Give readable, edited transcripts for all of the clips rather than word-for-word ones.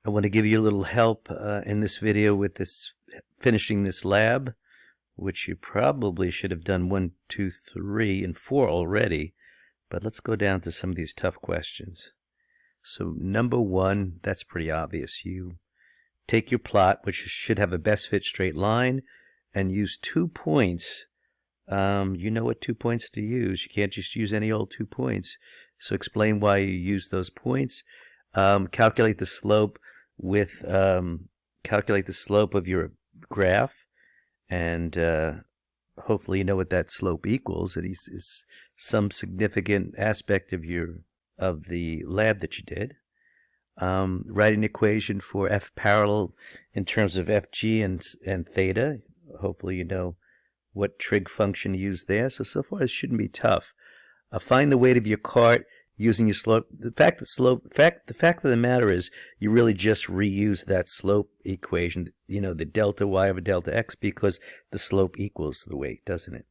I want to give you a little help in this video with finishing this lab, which you probably should have done 1, 2, 3, and 4 already. But let's go down to some of these tough questions. So number 1, that's pretty obvious. You take your plot, which should have a best fit straight line, and use 2 points. You know what 2 points to use. You can't just use any old 2 points. So explain why you use those points. Calculate the slope with calculate the slope of your graph, and hopefully you know what that slope equals. It is some significant aspect of the lab that you did. Write an equation for Fparallel in terms of Fg and theta. Hopefully you know what trig function to use there. So far it shouldn't be tough. Find the weight of your cart using your slope. The fact of the matter is you really just reuse that slope equation, the delta y over delta x, because the slope equals the weight, doesn't it?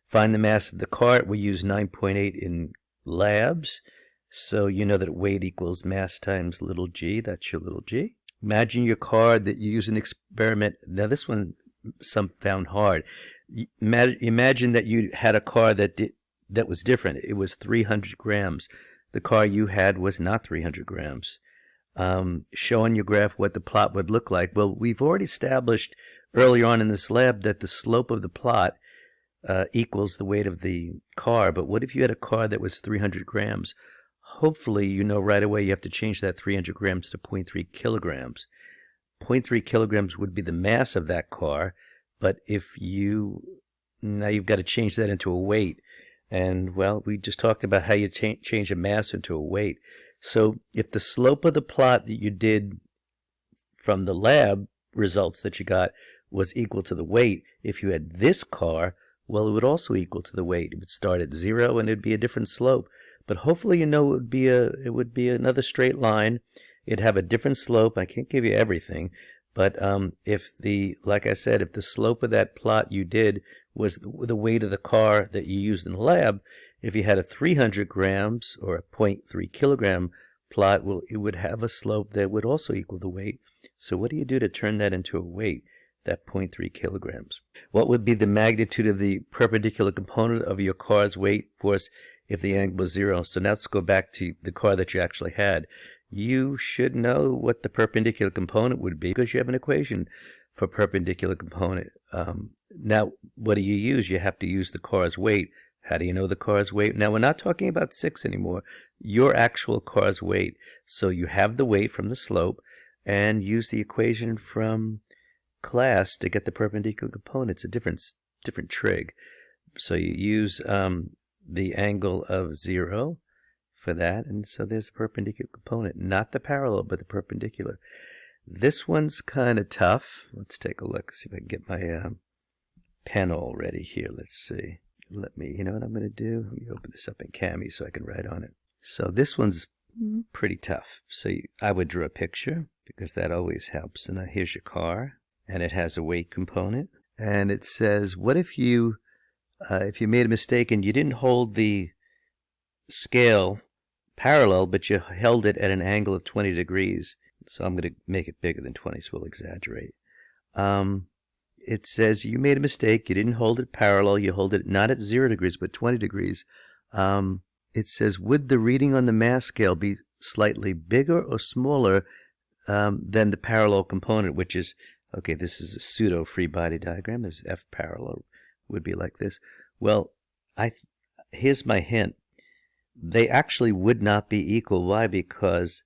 Find the mass of the cart. We use 9.8 in labs, so you know that weight equals mass times little g. That's your little g. Imagine your car that you use an experiment. Now this one some found hard. Imagine that you had a car that was different. It was 300 grams. The car you had was not 300 grams. Show on your graph what the plot would look like. Well, we've already established earlier on in this lab that the slope of the plot equals the weight of the car. But what if you had a car that was 300 grams? Hopefully you know right away you have to change that 300 grams to 0.3 kilograms. 0.3 kilograms would be the mass of that car, but now you've got to change that into a weight. And, well, we just talked about how you change a mass into a weight. So if the slope of the plot that you did from the lab results that you got was equal to the weight, if you had this car, well, it would also equal to the weight. It would start at 0 and it'd be a different slope. But hopefully you know it would be another straight line. It'd have a different slope. I can't give you everything. But like I said, if the slope of that plot you did was the weight of the car that you used in the lab, if you had a 300 grams or a 0.3 kilogram plot, well, it would have a slope that would also equal the weight. So what do you do to turn that into a weight, that 0.3 kilograms? What would be the magnitude of the perpendicular component of your car's weight force if the angle was 0? So now let's go back to the car that you actually had. You should know what the perpendicular component would be because you have an equation for perpendicular component. Now, what do you use? You have to use the car's weight. How do you know the car's weight? Now, we're not talking about 6 anymore. Your actual car's weight. So you have the weight from the slope and use the equation from class to get the perpendicular component. It's a different trig. So you use the angle of 0 for that, and so there's a perpendicular component, not the parallel but the perpendicular. This one's kind of tough. Let's take a look, see if I can get my pen all ready here. Let's see. You know what I'm going to do? Let me open this up in Cami so I can write on it. So this one's pretty tough. So I would draw a picture because that always helps. And here's your car, and it has a weight component, and it says, what if you made a mistake and you didn't hold the scale parallel, but you held it at an angle of 20 degrees. So I'm going to make it bigger than 20, so we'll exaggerate. It says you made a mistake. You didn't hold it parallel. You hold it not at 0 degrees, but 20 degrees. It says, would the reading on the mass scale be slightly bigger or smaller than the parallel component, which is, okay, this is a pseudo free body diagram. This F parallel would be like this. Well, here's my hint. They actually would not be equal. Why? Because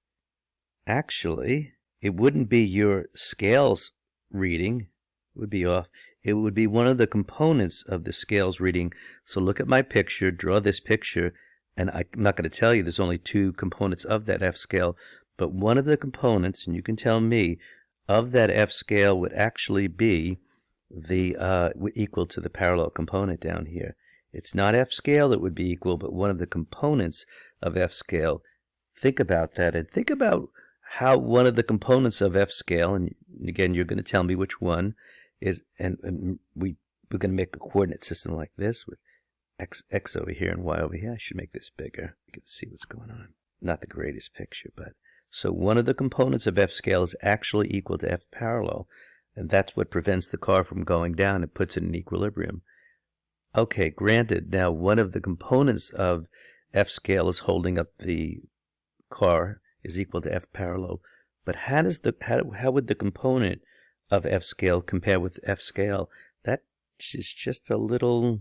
actually it wouldn't be your scale's reading. It would be off. It would be one of the components of the scale's reading. So look at my picture, draw this picture, and I'm not going to tell you there's only 2 components of that F scale, but one of the components, and you can tell me, of that F scale would actually be equal to the parallel component down here. It's not F scale that would be equal, but one of the components of F scale. Think about that, and think about how one of the components of F scale, and again, you're going to tell me which one is, and we're going to make a coordinate system like this with x over here and y over here. I should make this bigger. You can see what's going on. Not the greatest picture, but So one of the components of F scale is actually equal to F parallel, and that's what prevents the car from going down. It puts it in equilibrium. Okay, granted, now one of the components of F scale is holding up the car is equal to F parallel, but how would the component of F scale compare with F scale? That is just a little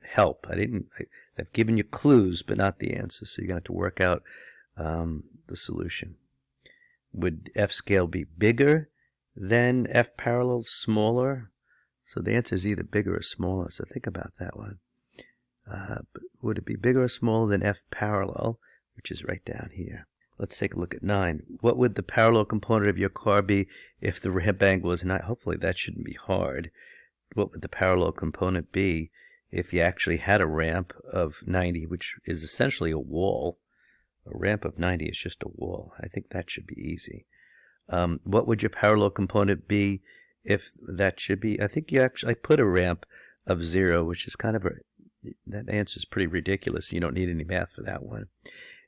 help. I've given you clues, but not the answer, so you're going to have to work out the solution. Would F scale be bigger than F parallel, smaller? So the answer is either bigger or smaller, so think about that one. Would it be bigger or smaller than F parallel, which is right down here? Let's take a look at 9. What would the parallel component of your car be if the ramp angle is 9? Hopefully that shouldn't be hard. What would the parallel component be if you actually had a ramp of 90, which is essentially a wall? A ramp of 90 is just a wall. I think that should be easy. What would your parallel component be if that should be? I think you actually put a ramp of 0, which is kind of that answer is pretty ridiculous. You don't need any math for that one.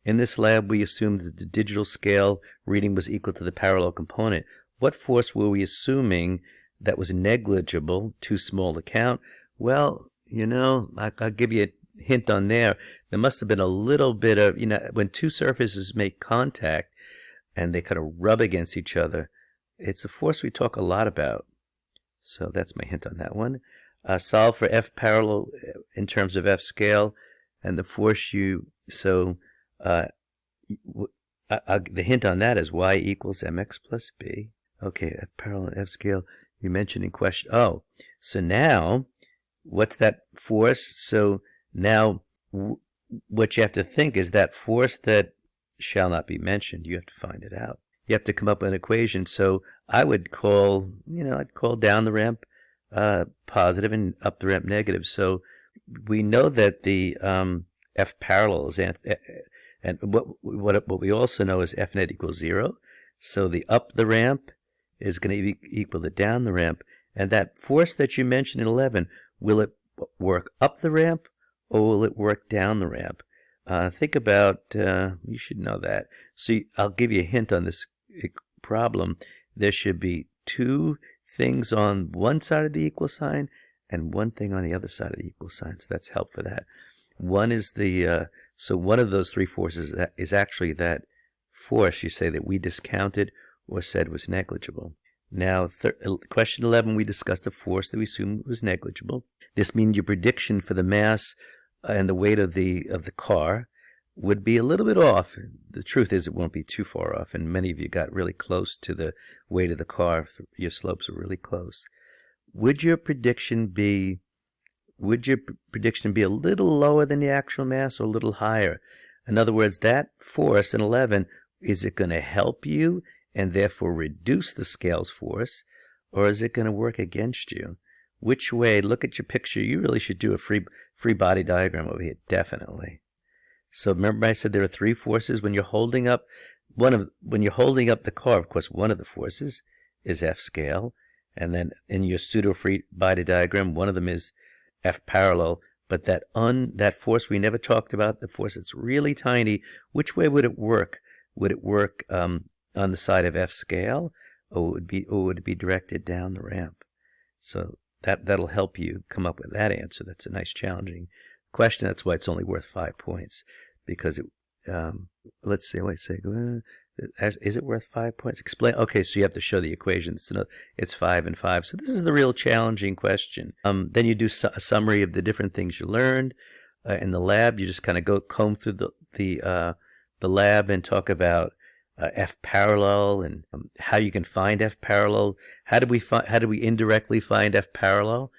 In this lab, we assumed that the digital scale reading was equal to the parallel component. What force were we assuming that was negligible, too small to count? Well, you know, I'll give you a hint on there. There must have been a little bit of, you know, when two surfaces make contact and they kind of rub against each other, it's a force we talk a lot about. So that's my hint on that one. Solve for F parallel in terms of F scale, and the force the hint on that is y equals mx plus b. Okay, F parallel F scale, you mentioned in question. Oh, so now, what's that force? So now, what you have to think is that force that shall not be mentioned, you have to find it out. You have to come up with an equation. So I would call, I'd call down the ramp positive and up the ramp negative. So we know that the F parallel is, and what we also know is F net equals 0. So the up the ramp is going to be equal to down the ramp. And that force that you mentioned in 11, will it work up the ramp or will it work down the ramp? Think about, you should know that. So I'll give you a hint on this problem. There should be two things on one side of the equal sign and one thing on the other side of the equal sign. So that's help for that. One is so one of those three forces is actually that force you say that we discounted or said was negligible. Now, question 11, we discussed a force that we assumed was negligible. This means your prediction for the mass and the weight of the car would be a little bit off. The truth is it won't be too far off, and many of you got really close to the weight of the car. Your slopes are really close. Would your prediction be a little lower than the actual mass or a little higher? In other words, that force in 11, is it going to help you and therefore reduce the scale's force, or is it going to work against you? Which way? Look at your picture. You really should do a free body diagram over here, definitely. So remember I said there are three forces when you're holding up the car. Of course, one of the forces is F scale, and then in your pseudo free body diagram, one of them is F parallel. But that force we never talked about, the force that's really tiny, which way would it work? Would it work on the side of F scale, or would it be directed down the ramp? So that'll help you come up with that answer. That's a nice challenging question. That's why it's only worth 5 points, because let's see. Is it worth 5 points? Explain. Okay, so you have to show the equations to know it's 5 and 5. So this is the real challenging question. Then you do a summary of the different things you learned in the lab. You just kind of comb through the lab and talk about F parallel and how you can find F parallel. How do we indirectly find F parallel?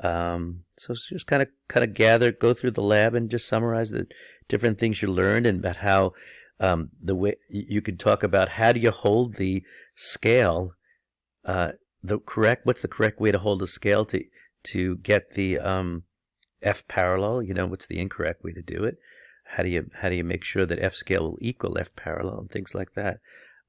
So just kind of go through the lab and just summarize the different things you learned, and about how the way you could talk about how do you hold the scale, what's the correct way to hold the scale to get the F parallel? What's the incorrect way to do it? How do you make sure that F scale will equal F parallel and things like that?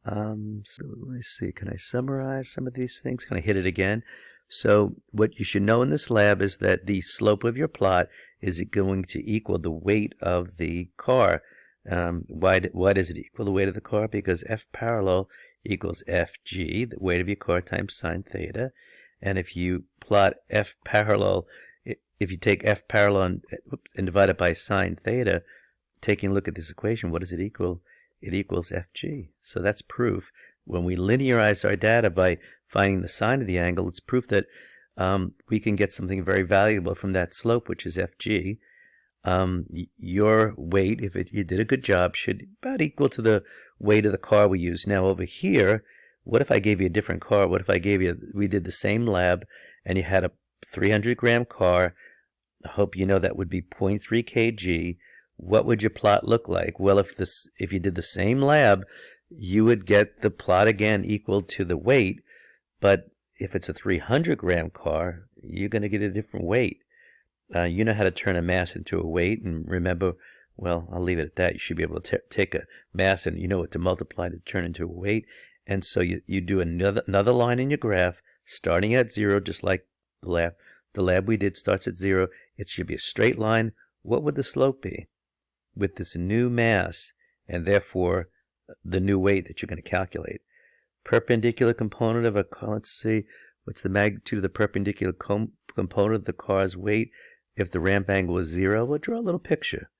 So let's see. Can I summarize some of these things? Can I hit it again? So what you should know in this lab is that the slope of your plot is going to equal the weight of the car. Why does it equal the weight of the car? Because F parallel equals FG, the weight of your car, times sine theta. And if you plot F parallel, if you take F parallel and divide it by sine theta, taking a look at this equation, what does it equal? It equals FG. So that's proof. When we linearize our data by finding the sine of the angle, it's proof that we can get something very valuable from that slope, which is FG. Your weight, if you did a good job, should about equal to the weight of the car we use. Now over here, what if I gave you a different car? What if I gave you, we did the same lab and you had a 300-gram car? I hope you know that would be 0.3 kg. What would your plot look like? Well, if you did the same lab, you would get the plot again equal to the weight, but if it's a 300-gram car, you're going to get a different weight. You know how to turn a mass into a weight, and remember, well, I'll leave it at that. You should be able to take a mass and you know what to multiply to turn into a weight. And so you do another line in your graph, starting at 0, just like the lab we did starts at 0. It should be a straight line. What would the slope be with this new mass, and therefore the new weight that you're going to calculate? Perpendicular component of a car, let's see, what's the magnitude of the perpendicular component of the car's weight if the ramp angle is 0? We'll draw a little picture.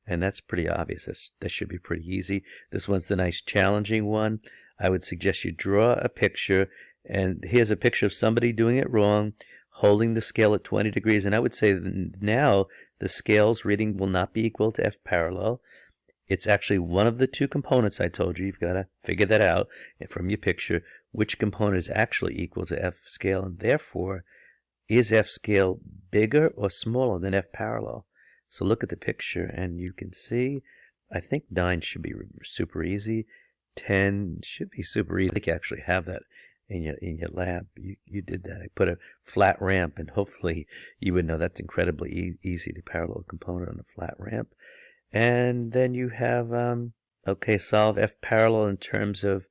And that's pretty obvious. That should be pretty easy. This one's the nice challenging one. I would suggest you draw a picture, and here's a picture of somebody doing it wrong, holding the scale at 20 degrees. And I would say now the scale's reading will not be equal to F parallel. It's actually one of the two components I told you. You've got to figure that out from your picture, which component is actually equal to F scale, and therefore, is F scale bigger or smaller than F parallel? So look at the picture, and you can see, I think 9 should be super easy. 10 should be super easy. I think you actually have that in your lab. You did that. I put a flat ramp, and hopefully you would know that's incredibly easy, the parallel component on a flat ramp. And then you have, okay, solve F parallel in terms of,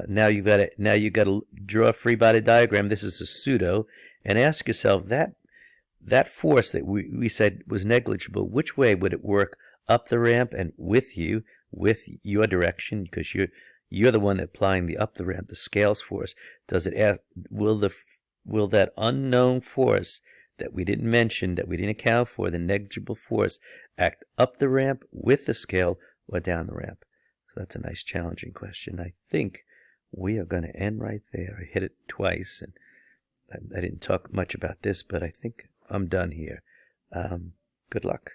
now you got to draw a free body diagram. This is a pseudo, and ask yourself that force that we said was negligible, which way would it work up the ramp and with your direction, because you're the one applying the up the ramp, the scales force. Does it will that unknown force that we didn't mention, that we didn't account for, the negligible force, act up the ramp with the scale or down the ramp? So that's a nice challenging question. I think we are going to end right there. I hit it twice, and I didn't talk much about this, but I think I'm done here. Good luck.